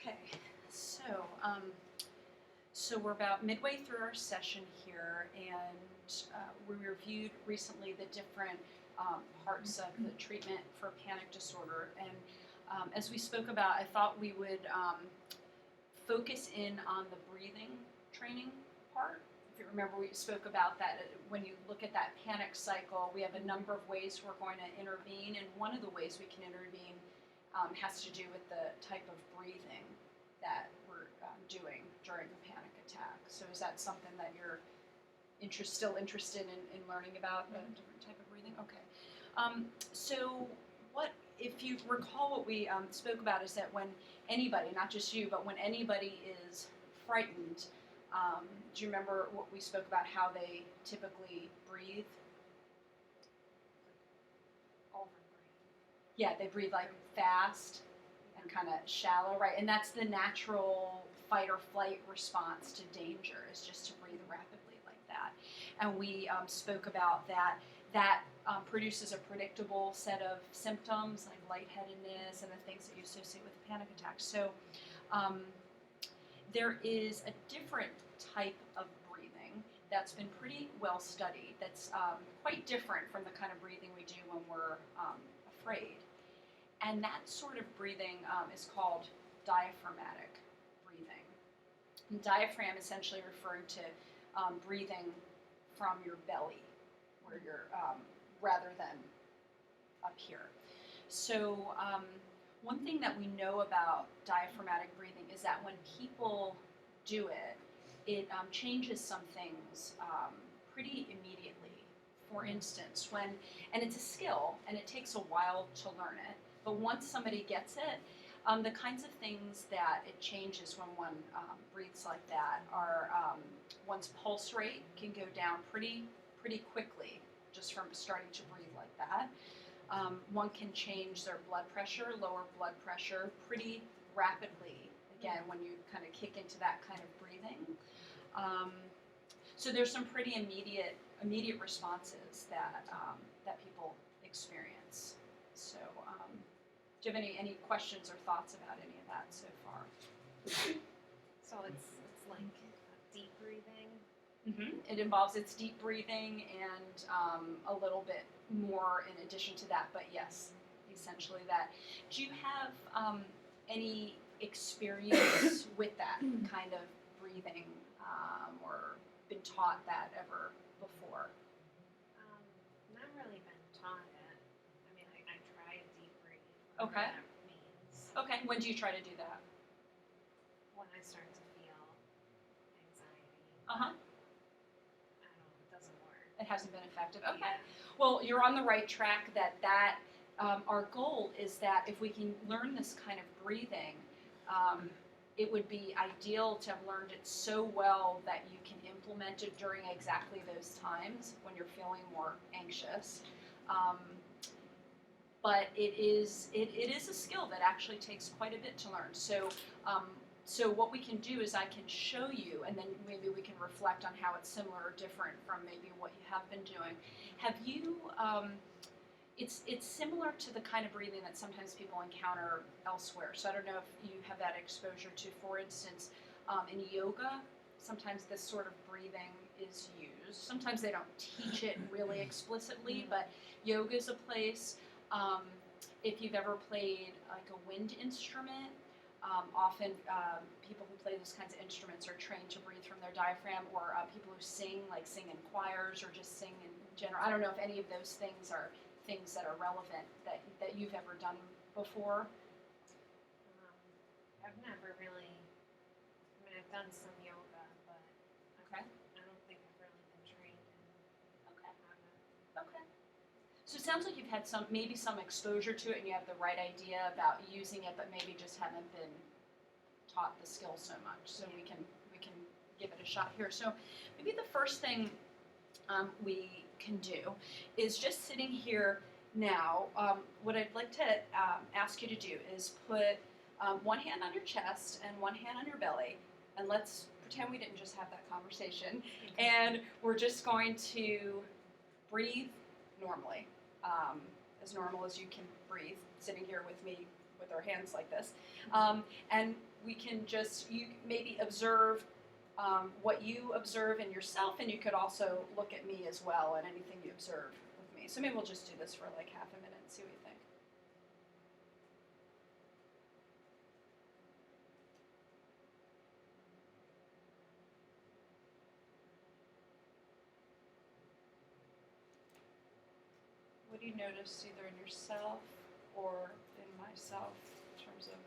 Okay, so so we're about midway through our session here, and we reviewed recently the different parts of the treatment for panic disorder. And as we spoke about, I thought we would focus in on the breathing training part. If you remember, we spoke about that. When you look at that panic cycle, we have a number of ways we're going to intervene, and one of the ways we can intervene has to do with the type of breathing that we're doing during a panic attack. So is that something that you're still interested in learning about, a different type of breathing? Okay. So what, if you recall what we spoke about, is that when anybody, not just you, but when anybody is frightened, do you remember what we spoke about, how they typically breathe? Yeah, they breathe like fast and kind of shallow, right? And that's the natural fight or flight response to danger, is just to breathe rapidly like that. And we spoke about that. That produces a predictable set of symptoms like lightheadedness and the things that you associate with a panic attack. So there is a different type of breathing that's been pretty well studied, that's quite different from the kind of breathing we do when we're afraid. And that sort of breathing is called diaphragmatic breathing. And diaphragm essentially referring to breathing from your belly, where you're rather than up here. So one thing that we know about diaphragmatic breathing is that when people do it, it changes some things pretty immediately. For instance, and it's a skill, and it takes a while to learn it, but once somebody gets it, the kinds of things that it changes when one breathes like that are one's pulse rate can go down pretty quickly just from starting to breathe like that. One can change their blood pressure, lower blood pressure pretty rapidly, again, when you kind of kick into that kind of breathing. So there's some pretty immediate responses that that people experience. So do you have any questions or thoughts about any of that so far? So it's like deep breathing? Mm-hmm. It involves deep breathing and a little bit more in addition to that, but yes, essentially that. Do you have any experience with that kind of breathing or been taught that ever before? Not really been taught it. I mean, I try a deep breathe. Okay. That means. Okay. When do you try to do that? When I start to feel anxiety. Uh-huh. I don't know, it doesn't work. It hasn't been effective. Okay. Yeah. Well, you're on the right track. Our goal is that if we can learn this kind of breathing, it would be ideal to have learned it so well that you can implement it during exactly those times when you're feeling more anxious. But it is a skill that actually takes quite a bit to learn. So what we can do is I can show you, and then maybe we can reflect on how it's similar or different from maybe what you have been doing. Have you? It's similar to the kind of breathing that sometimes people encounter elsewhere. So I don't know if you have that exposure to, for instance, in yoga, sometimes this sort of breathing is used. Sometimes they don't teach it really explicitly, but yoga is a place. If you've ever played like a wind instrument, often people who play those kinds of instruments are trained to breathe from their diaphragm, or people who sing in choirs or just sing in general. I don't know if any of those things are things that are relevant that you've ever done before. I've never really, I mean, I've done some yoga, but Okay. I don't think I've really been trained in Okay. how to. Okay. So it sounds like you've had maybe some exposure to it, and you have the right idea about using it, but maybe just haven't been taught the skill so much. So we can give it a shot here. So maybe the first thing we can do is just sitting here now. What I'd like to ask you to do is put one hand on your chest and one hand on your belly, and let's pretend we didn't just have that conversation, and we're just going to breathe normally, as normal as you can breathe, sitting here with me with our hands like this. And we can just, you maybe observe what you observe in yourself, and you could also look at me as well and anything you observe with me. So maybe we'll just do this for like half a minute and see what you think. What do you notice either in yourself or in myself in terms of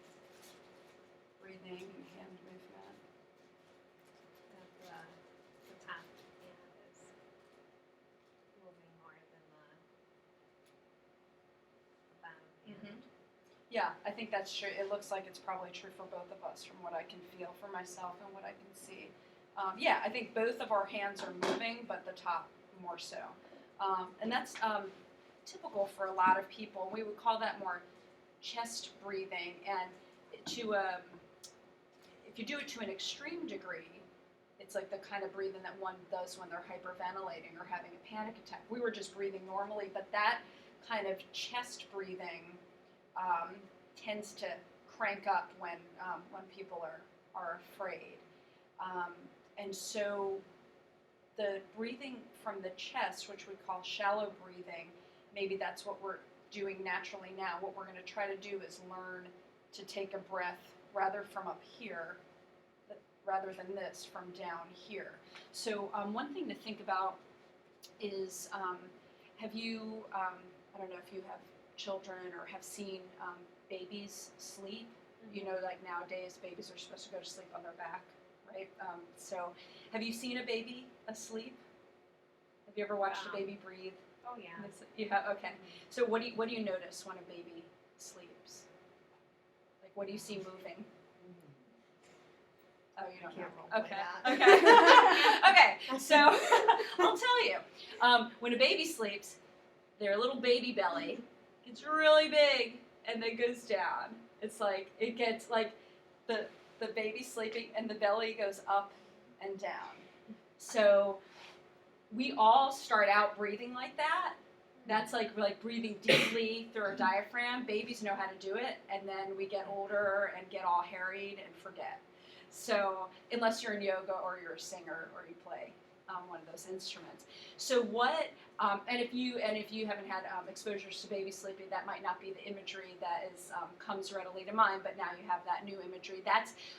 breathing and hand movement? That the top hand is moving more than the bottom hand. Yeah, I think that's true. It looks like it's probably true for both of us from what I can feel for myself and what I can see. Yeah, I think both of our hands are moving, but the top more so. And that's typical for a lot of people. We would call that more chest breathing. And to if you do it to an extreme degree, it's like the kind of breathing that one does when they're hyperventilating or having a panic attack. We were just breathing normally, but that kind of chest breathing tends to crank up when people are afraid. And so the breathing from the chest, which we call shallow breathing, maybe that's what we're doing naturally now. What we're going to try to do is learn to take a breath rather from up here, rather than this from down here. So one thing to think about is, have you, I don't know if you have children or have seen babies sleep. You know, like nowadays babies are supposed to go to sleep on their back, right? So have you seen a baby asleep? Have you ever watched a baby breathe? Oh yeah. You have? Okay. So what do you notice when a baby sleeps? Like what do you see moving? Oh, you don't know. Okay. Okay. So I'll tell you. When a baby sleeps, their little baby belly gets really big and then goes down. It's like it gets like the baby sleeping and the belly goes up and down. So we all start out breathing like that. That's like breathing deeply through our diaphragm. Babies know how to do it, and then we get older and get all harried and forget. So unless you're in yoga or you're a singer or you play one of those instruments. So what? And if you haven't had exposures to baby sleeping, that might not be the imagery that is comes readily to mind. But now you have that new imagery.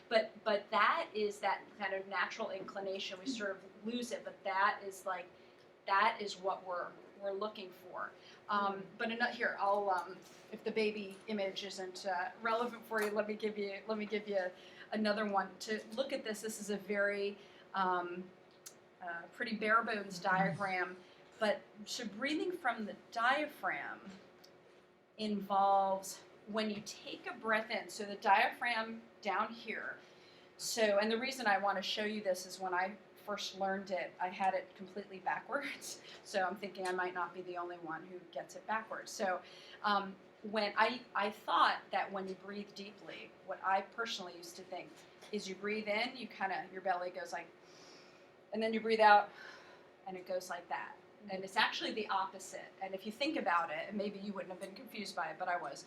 But that is that kind of natural inclination. We sort of lose it, but that is what we're looking for. But here, I'll if the baby image isn't relevant for you, let me give you another one to look at this. This is a very pretty bare bones diagram, but so breathing from the diaphragm involves when you take a breath in. So the diaphragm down here. So, and the reason I want to show you this is when I first learned it, I had it completely backwards. So I'm thinking I might not be the only one who gets it backwards. So when I thought that when you breathe deeply, what I personally used to think is you breathe in, your belly goes like, and then you breathe out, and it goes like that. And it's actually the opposite. And if you think about it, and maybe you wouldn't have been confused by it, but I was.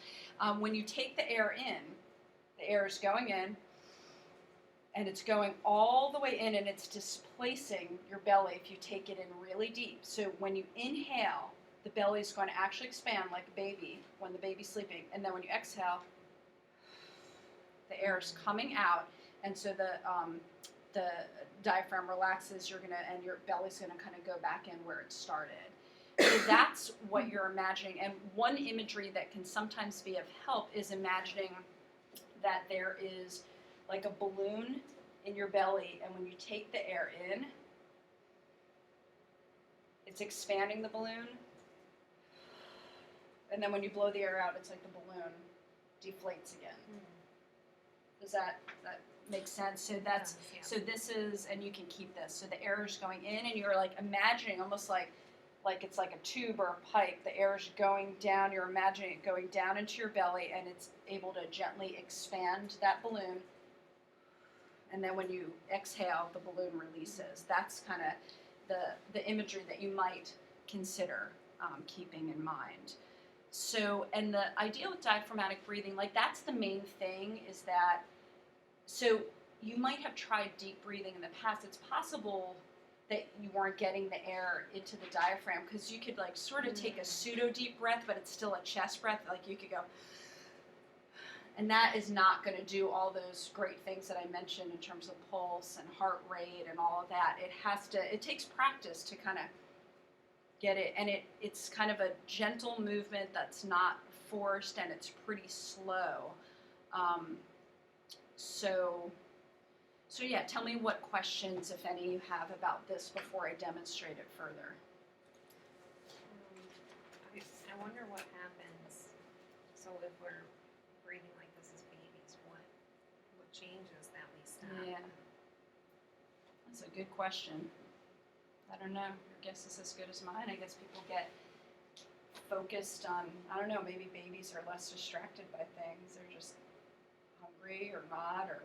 When you take the air in, the air is going in, and it's going all the way in, and it's displacing your belly if you take it in really deep. So when you inhale, the belly is going to actually expand like a baby when the baby's sleeping. And then when you exhale, the air is coming out, and so the diaphragm relaxes. And your belly's gonna kind of go back in where it started. So that's what you're imagining. And one imagery that can sometimes be of help is imagining that there is like a balloon in your belly, and when you take the air in, it's expanding the balloon. And then when you blow the air out, it's like the balloon deflates again. Does that make sense? So that's so this is, and you can keep this. So the air is going in, and you're like imagining almost like it's like a tube or a pipe. The air is going down. You're imagining it going down into your belly, and it's able to gently expand that balloon. And then when you exhale, the balloon releases. That's kind of the imagery that you might consider keeping in mind. So, and the idea with diaphragmatic breathing, like that's the main thing, is that, so you might have tried deep breathing in the past. It's possible that you weren't getting the air into the diaphragm, because you could like sort of take a pseudo deep breath, but it's still a chest breath. Like you could go, and that is not going to do all those great things that I mentioned in terms of pulse and heart rate and all of that. It takes practice to kind of get it, and it's kind of a gentle movement that's not forced, and it's pretty slow. Um, so, so yeah, tell me what questions, if any, you have about this before I demonstrate it further. I wonder what happens. So if we're breathing like this as babies, what changes that we stop? Yeah, that's a good question. I don't know. Your guess is as good as mine. I guess people get focused on, I don't know, maybe babies are less distracted by things. They're just hungry or not, or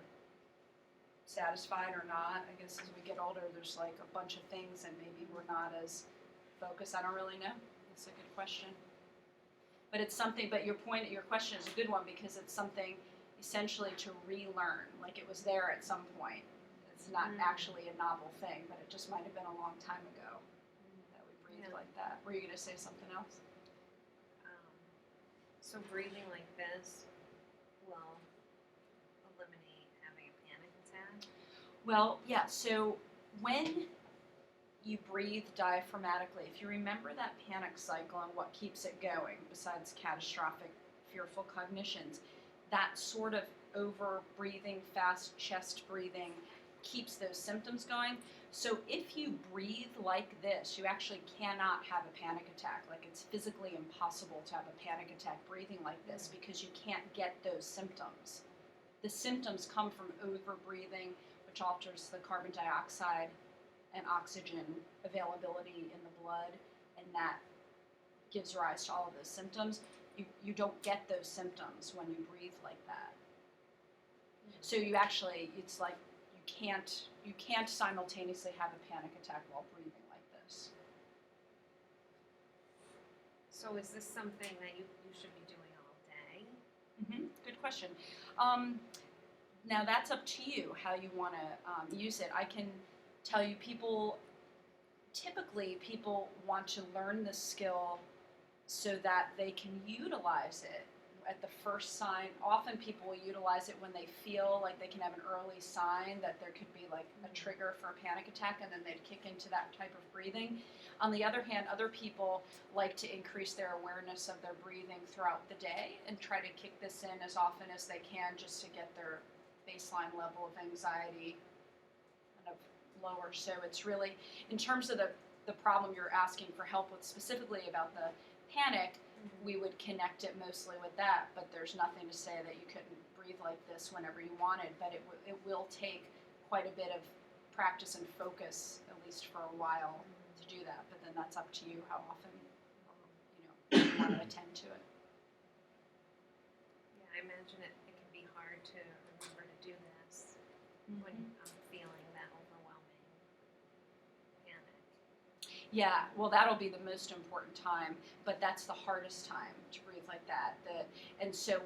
satisfied or not. I guess as we get older, there's like a bunch of things and maybe we're not as focused. I don't really know. That's a good question. But it's something, but your question is a good one, because it's something essentially to relearn. Like it was there at some point. It's not actually a novel thing, but it just might have been a long time ago that we breathed like that. Were you going to say something else? So breathing like this will eliminate having a panic attack? Well, yeah, so when you breathe diaphragmatically, if you remember that panic cycle and what keeps it going, besides catastrophic fearful cognitions, that sort of over breathing, fast chest breathing keeps those symptoms going. So if you breathe like this, you actually cannot have a panic attack. Like it's physically impossible to have a panic attack breathing like this, because you can't get those symptoms. The symptoms come from over breathing, which alters the carbon dioxide and oxygen availability in the blood, and that gives rise to all of those symptoms. You don't get those symptoms when you breathe like that. So you actually, it's like you can't simultaneously have a panic attack while breathing like this. So is this something that you should be doing all day? Good question. Now that's up to you how you want to use it. I can tell you, typically people want to learn the skill so that they can utilize it at the first sign. Often people will utilize it when they feel like they can have an early sign that there could be like a trigger for a panic attack, and then they'd kick into that type of breathing. On the other hand, other people like to increase their awareness of their breathing throughout the day and try to kick this in as often as they can, just to get their baseline level of anxiety kind of lower. So it's really, in terms of the problem you're asking for help with specifically about the panic, we would connect it mostly with that, but there's nothing to say that you couldn't breathe like this whenever you wanted, but it will take quite a bit of practice and focus, at least for a while, to do that, but then that's up to you how often you want to attend to it. Yeah, I imagine it can be hard to remember to do this when I'm feeling that overwhelming panic. Yeah, well, that'll be the most important time, but that's the hardest time to breathe like that. And so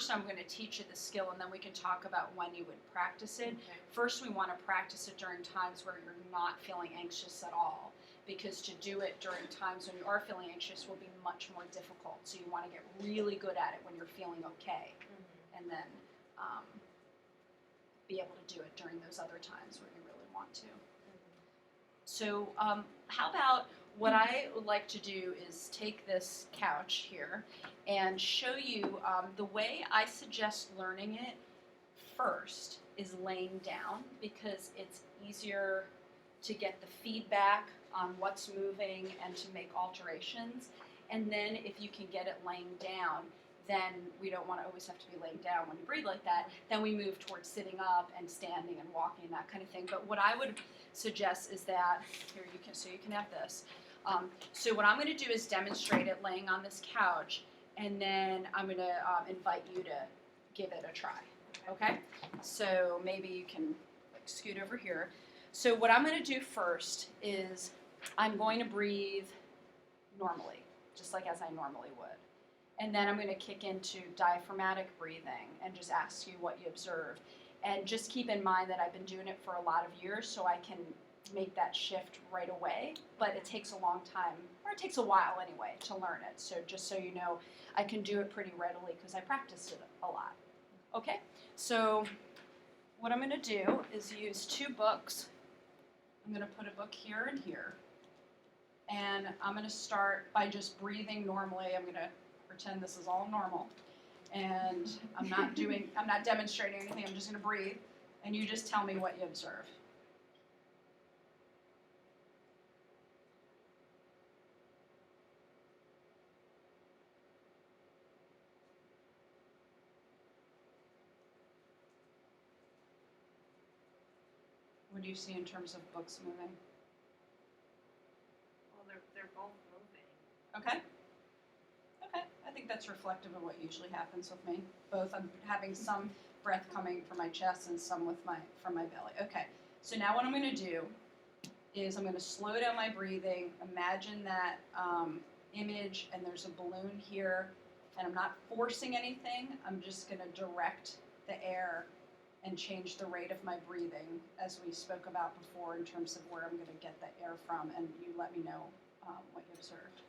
I'm going to teach you the skill, and then we can talk about when you would practice it. Okay. First, we want to practice it during times where you're not feeling anxious at all, because to do it during times when you are feeling anxious will be much more difficult. So you want to get really good at it when you're feeling okay, and then be able to do it during those other times where you really want to. So how about, what I would like to do is take this couch here and show you the way I suggest learning it first is laying down, because it's easier to get the feedback on what's moving and to make alterations. And then if you can get it laying down, then we don't want to always have to be laying down when you breathe like that. Then we move towards sitting up and standing and walking, that kind of thing. But what I would suggest is that, here you can have this. So what I'm going to do is demonstrate it laying on this couch, and then I'm going to invite you to give it a try. Okay? So maybe you can scoot over here. So what I'm going to do first is I'm going to breathe normally. just like as I normally would. And then I'm going to kick into diaphragmatic breathing and just ask you what you observe. And just keep in mind that I've been doing it for a lot of years, so I can make that shift right away. But it takes a long time, or it takes a while anyway, to learn it. So just so you know, I can do it pretty readily because I practiced it a lot. Okay? So what I'm going to do is use 2 books. I'm going to put a book here and here. And I'm going to start by just breathing normally. I'm going to pretend this is all normal. And I'm not demonstrating anything. I'm just going to breathe. And you just tell me what you observe. What do you see in terms of books moving? Well, they're both moving. Okay. Okay. I think that's reflective of what usually happens with me. Both I'm having some breath coming from my chest and some from my belly. Okay. So now what I'm going to do is I'm going to slow down my breathing. Imagine that image, and there's a balloon here, and I'm not forcing anything. I'm just going to direct the air and change the rate of my breathing, as we spoke about before, in terms of where I'm going to get the air from, and you let me know what you observed.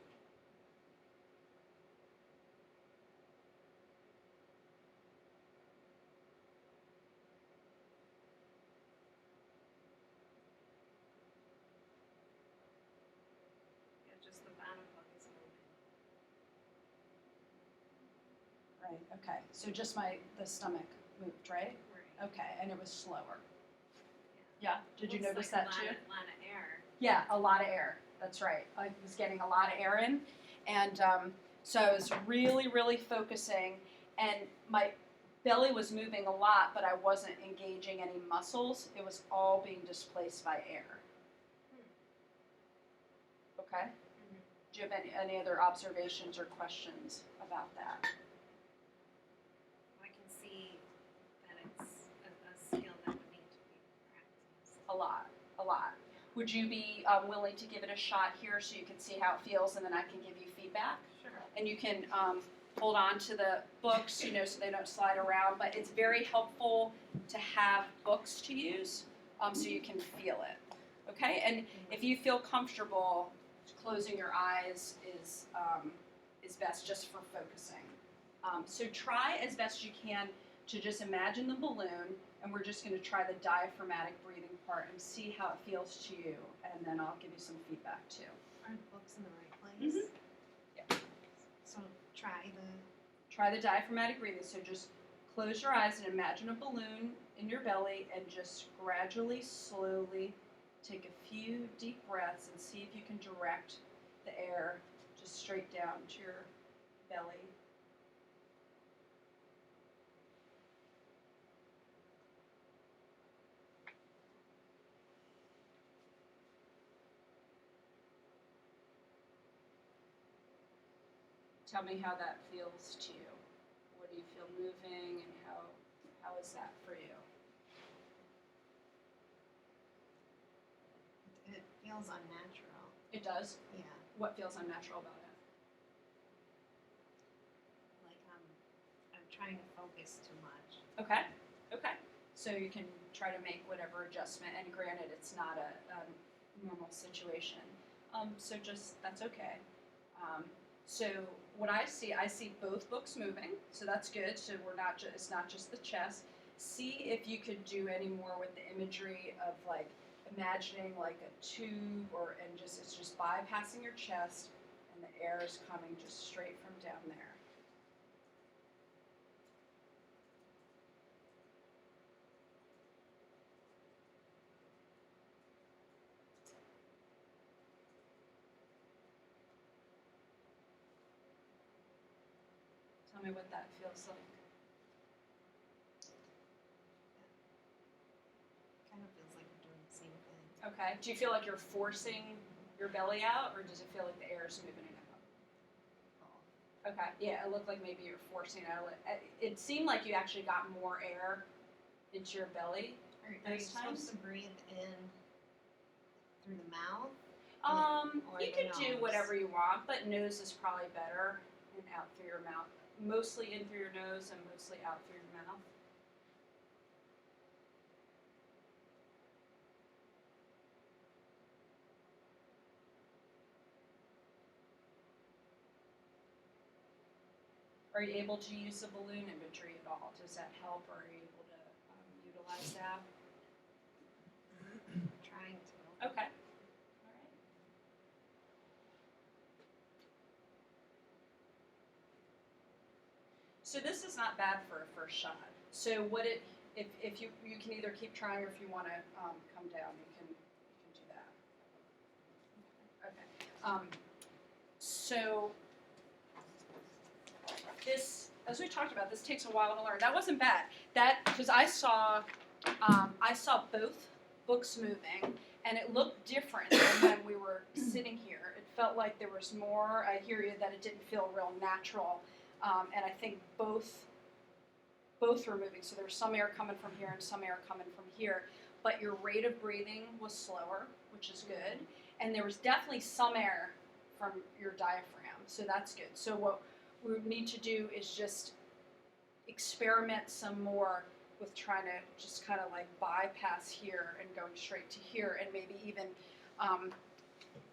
Yeah, just the bottom book is moving. Right, okay. So just the stomach moved, right? Right. Okay, and it was slower. Yeah, did you Looks notice like that too? A lot of air. Yeah, a lot of air. That's right. I was getting a lot of air in. And so I was really, really focusing. And my belly was moving a lot, but I wasn't engaging any muscles. It was all being displaced by air. Okay? Mm-hmm. Do you have any other observations or questions about that? I can see that it's a skill that would need to be practiced. A lot. Would you be willing to give it a shot here so you can see how it feels, and then I can give you feedback? Sure. And you can hold on to the books, so they don't slide around. But it's very helpful to have books to use so you can feel it. Okay? And if you feel comfortable, closing your eyes is best just for focusing. So try as best you can to just imagine the balloon, and we're just going to try the diaphragmatic breathing part and see how it feels to you, and then I'll give you some feedback too. Are the books in the right place? Mm-hmm. Yeah. So try the diaphragmatic breathing. So just close your eyes and imagine a balloon in your belly, and just gradually, slowly take a few deep breaths and see if you can direct the air just straight down to your belly. Tell me how that feels to you. What do you feel moving, and how is that for you? It feels unnatural. It does? Yeah. What feels unnatural about it? Like I'm trying to focus too much. Okay. So you can try to make whatever adjustment, and granted, it's not a normal situation. So just, that's okay. So what I see both books moving, so that's good. So it's not just the chest. See if you could do any more with the imagery of like imagining like a tube, it's just bypassing your chest, and the air is coming just straight from down there. Tell me what that feels like. Kind of feels like I'm doing the same thing. Okay. Do you feel like you're forcing your belly out, or does it feel like the air is moving it out? Oh. Okay. Yeah, it looked like maybe you're forcing it out. It seemed like you actually got more air into your belly. Are you Those supposed times? to breathe in through the mouth? Or You the could do nose? whatever you want, but nose is probably better, and out through your mouth. Mostly in through your nose and mostly out through your mouth. Are you able to use the balloon imagery at all? Does that help, or are you able to utilize that? Trying to. Okay. All right. So this is not bad for a first shot. So if you can either keep trying, or if you want to come down, you can do that. Okay. So this, as we talked about, this takes a while to learn. That wasn't bad. That because I saw both books moving, and it looked different than when we were sitting here. It felt like there was more. I hear you that it didn't feel real natural, and I think both were moving. So there was some air coming from here and some air coming from here, but your rate of breathing was slower, which is good, and there was definitely some air from your diaphragm. So that's good. So what we need to do is just experiment some more with trying to just kind of like bypass here and going straight to here, and maybe even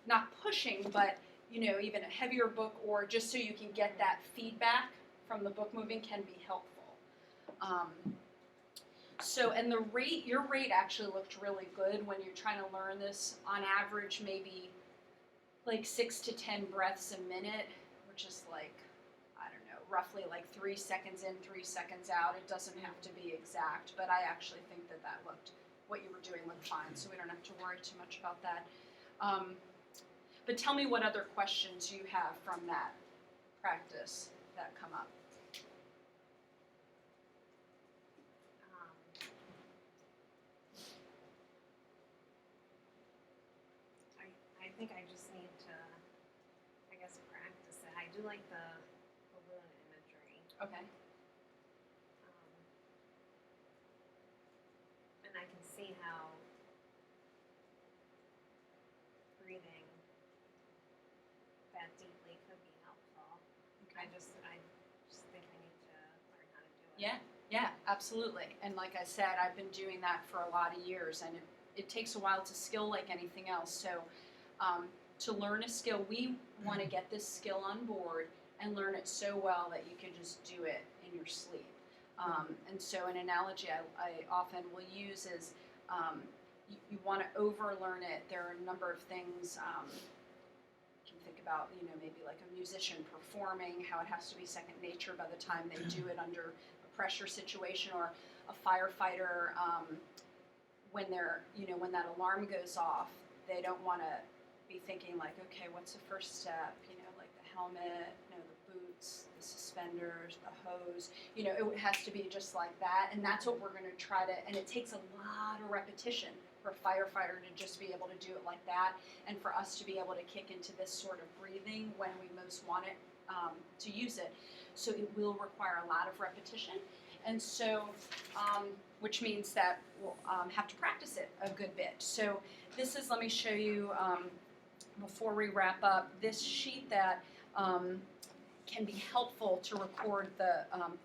not pushing, but even a heavier book, or just so you can get that feedback from the book moving can be helpful. And your rate actually looked really good when you're trying to learn this. On average, maybe like 6 to 10 breaths a minute, which is like, I don't know, roughly like 3 seconds in, 3 seconds out. It doesn't have to be exact, but I actually think that what you were doing looked fine, so we don't have to worry too much about that. But tell me what other questions you have from that practice that come up. I think I just need to, I guess, practice it. I do like the balloon imagery. Okay. And I can see how breathing that deeply could be helpful. Okay. I just think I need to learn how to do it. Yeah, absolutely. And like I said, I've been doing that for a lot of years, and it takes a while to skill like anything else. So to learn a skill, we want to get this skill on board and learn it so well that you can just do it in your sleep. And so an analogy I often will use is you want to overlearn it. There are a number of things you can think about, maybe like a musician performing, how it has to be second nature by the time they do it under a pressure situation, or a firefighter when when that alarm goes off, they don't want to be thinking like, okay, what's the first step? Like the helmet, the boots, the suspenders, the hose. It has to be just like that, and that's what we're going to try to. And it takes a lot of repetition for a firefighter to just be able to do it like that, and for us to be able to kick into this sort of breathing when we most want it to use it. So it will require a lot of repetition, and so which means that we'll have to practice it a good bit. So let me show you before we wrap up, this sheet that can be helpful to record the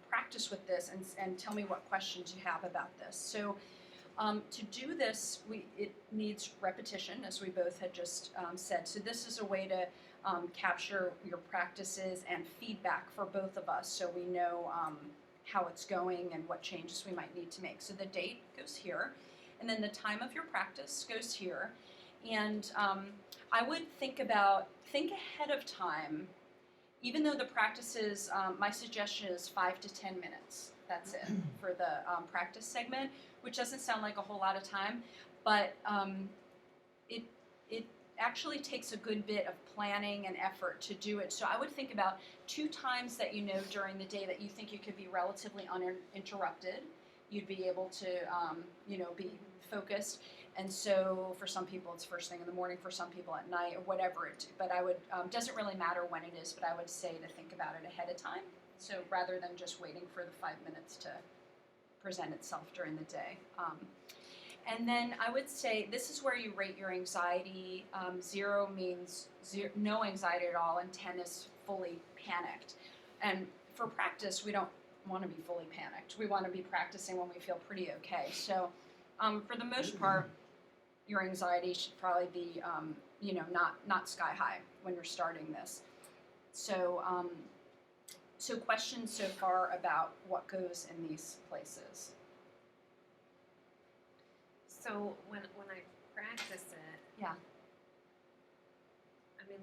practice with this, and tell me what questions you have about this. So to do this, it needs repetition, as we both had just said. So this is a way to capture your practices and feedback for both of us, so we know how it's going and what changes we might need to make. So the date goes here, and then the time of your practice goes here. And I would think ahead of time. Even though the practice is, my suggestion is 5 to 10 minutes. That's it for the practice segment, which doesn't sound like a whole lot of time, but it actually takes a good bit of planning and effort to do it. So I would think about 2 times that during the day that you think you could be relatively uninterrupted. You'd be able to, be focused. And so for some people it's first thing in the morning, for some people at night, or whatever but I would, doesn't really matter when it is, but I would say to think about it ahead of time. So rather than just waiting for the 5 minutes to present itself during the day. And then I would say this is where you rate your anxiety. 0 means no anxiety at all, and 10 is fully panicked. And for practice, we don't want to be fully panicked. We want to be practicing when we feel pretty okay. So for the most part, your anxiety should probably be, not sky high when you're starting this. So, so questions so far about what goes in these places. So when I practice it, Yeah. I mean,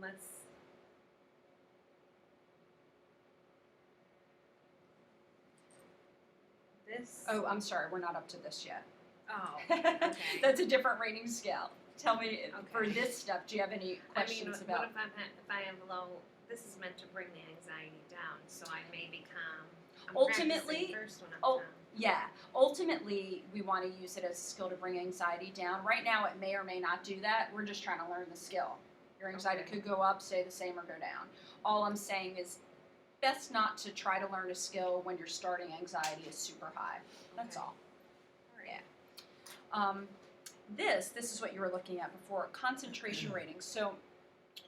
this. Oh, I'm sorry, we're not up to this yet. Oh, okay. That's a different rating scale. Tell me, for Okay. this stuff, do you have any questions what about? if I have low? This is meant to bring the anxiety down, so I may become. I'm Ultimately- practicing first when I'm oh, calm. Yeah, ultimately, we want to use it as a skill to bring anxiety down. Right now, it may or may not do that. We're just trying to learn the skill. Your anxiety Okay. could go up, stay the same, or go down. All I'm saying is best not to try to learn a skill when you're starting anxiety is super high. That's Okay. all. All right. Yeah. This is what you were looking at before, concentration ratings. So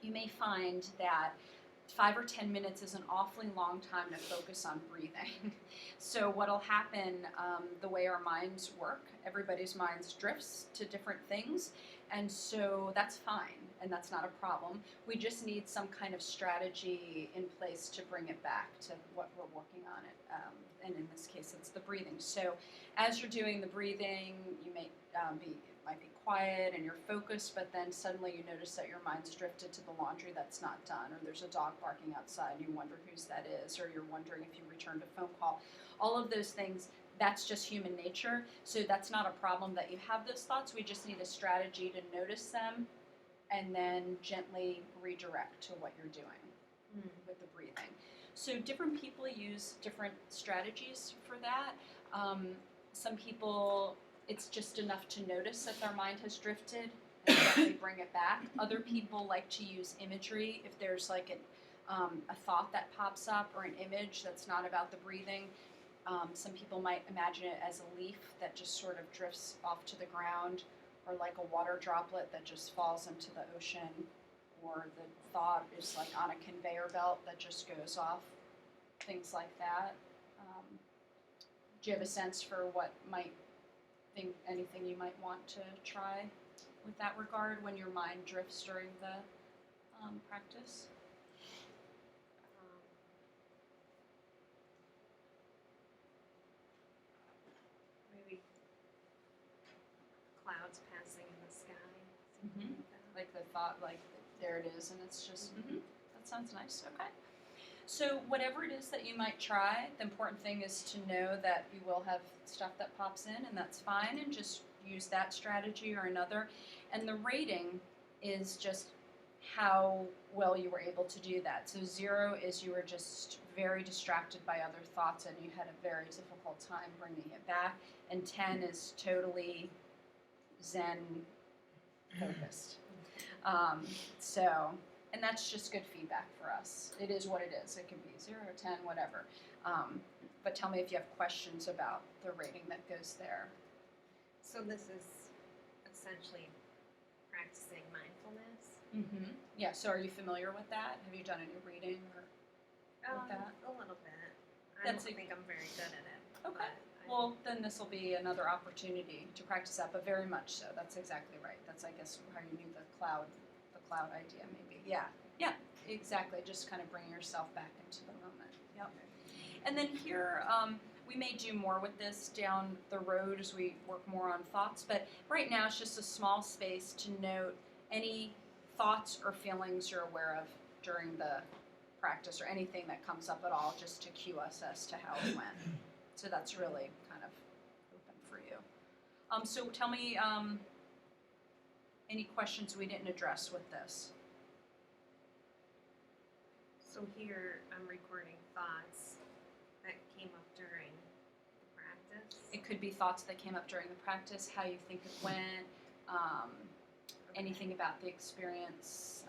you may find that 5 or 10 minutes is an awfully long time to focus on breathing. So what'll happen, the way our minds work, everybody's minds drifts to different things, and so that's fine, and that's not a problem. We just need some kind of strategy in place to bring it back to what we're working on it, and in this case, it's the breathing. So as you're doing the breathing, you may might be quiet and you're focused, but then suddenly you notice that your mind's drifted to the laundry that's not done, or there's a dog barking outside and you wonder whose that is, or you're wondering if you returned a phone call. All of those things, that's just human nature, so that's not a problem that you have those thoughts. We just need a strategy to notice them and then gently redirect to what you're doing with the breathing. So different people use different strategies for that. Some people, it's just enough to notice that their mind has drifted and gently bring it back. Other people like to use imagery. If there's like a thought that pops up or an image that's not about the breathing, some people might imagine it as a leaf that just sort of drifts off to the ground, or like a water droplet that just falls into the ocean, or the thought is like on a conveyor belt that just goes off, things like that. Do you have a sense for what anything you might want to try with that regard when your mind drifts during the practice? Maybe clouds passing in the sky. Mm-hmm. Something like that. Like the thought, like there it is, and it's just, that sounds nice. Okay. So whatever it is that you might try, the important thing is to know that you will have stuff that pops in, and that's fine, and just use that strategy or another. And the rating is just how well you were able to do that. So 0 is you were just very distracted by other thoughts and you had a very difficult time bringing it back. And 10 is totally Zen focused. And that's just good feedback for us. It is what it is. It can be 0, 10, whatever. But tell me if you have questions about the rating that goes there. So this is essentially practicing mindfulness. Mm-hmm. Yeah, so are you familiar with that? Have you done any reading or with that? A little bit. I That's don't think I'm very good at it. Okay. But Well, then this will be another opportunity to practice that, but very much so. That's exactly right. That's, I guess, how you knew the cloud idea, maybe. Yeah, exactly. Just kind of bringing yourself back into the moment. Yep. And then here, we may do more with this down the road as we work more on thoughts, but right now it's just a small space to note any thoughts or feelings you're aware of during the practice, or anything that comes up at all, just to cue us as to how it went. So that's really kind of open for you. So tell me any questions we didn't address with this. So here I'm recording thoughts that came up during the practice. It could be thoughts that came up during the practice, how you think it went, anything about the experience.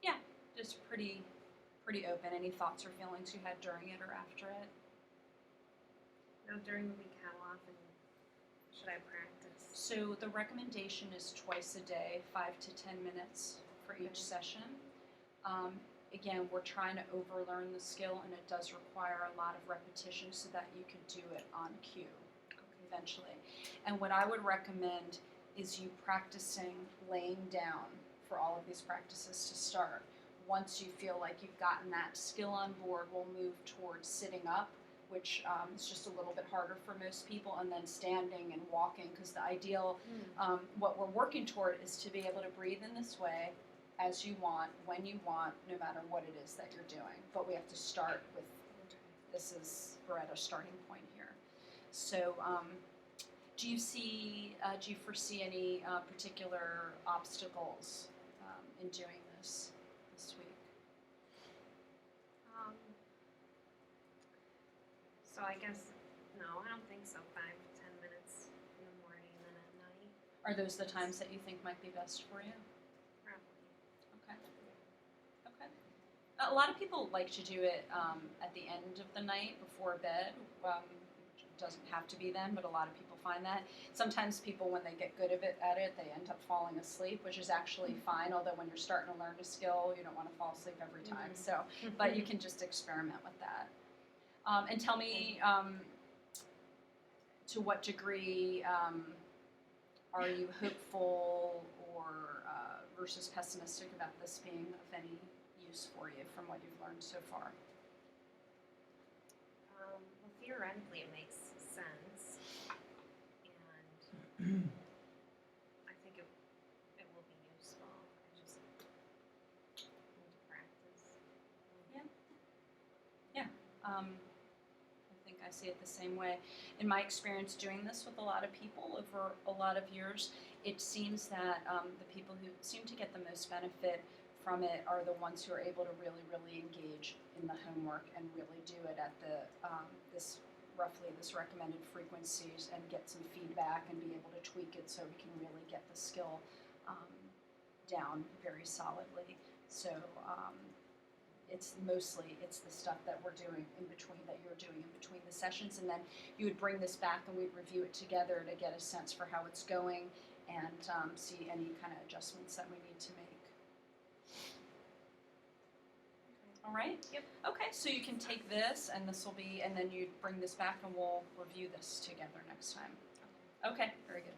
Yeah, just pretty open. Any thoughts or feelings you had during it or after it? Now during the week, how often should I practice? So the recommendation is twice a day, 5 to 10 minutes for each Okay. session. Again, we're trying to overlearn the skill, and it does require a lot of repetition so that you can do it on cue eventually. And what I would recommend is you practicing laying down for all of these practices to start. Once you feel like you've gotten that skill on board, we'll move towards sitting up, which is just a little bit harder for most people, and then standing and walking, because the ideal, what we're working toward is to be able to breathe in this way as you want, when you want, no matter what it is that you're doing. But we have to start with, we're at a starting point here. So do you foresee any particular obstacles in doing this week? So I guess, no, I don't think so. 5 to 10 minutes in the morning and then at night. Are those the times that you think might be best for you? Probably. Okay. Okay. A lot of people like to do it at the end of the night before bed. It doesn't have to be then, but a lot of people find that. Sometimes people, when they get good at it, they end up falling asleep, which is actually fine. Although when you're starting to learn a skill, you don't want to fall asleep every time. So, but you can just experiment with that. And tell me, to what degree are you hopeful or versus pessimistic about this being of any use for you from what you've learned so far? Well, theoretically, it makes sense, and I think it will be useful. I just need to practice. I think I see it the same way. In my experience doing this with a lot of people over a lot of years, it seems that the people who seem to get the most benefit from it are the ones who are able to really, really engage in the homework and really do it at the this recommended frequencies and get some feedback and be able to tweak it so we can really get the skill down very solidly. So it's the stuff that we're doing in between, that you're doing in between the sessions, and then you would bring this back and we'd review it together to get a sense for how it's going and see any kind of adjustments that we need to make. All right? Yep. Okay, so you can take this, and this will be, and then you bring this back and we'll review this together next time. Okay, very good.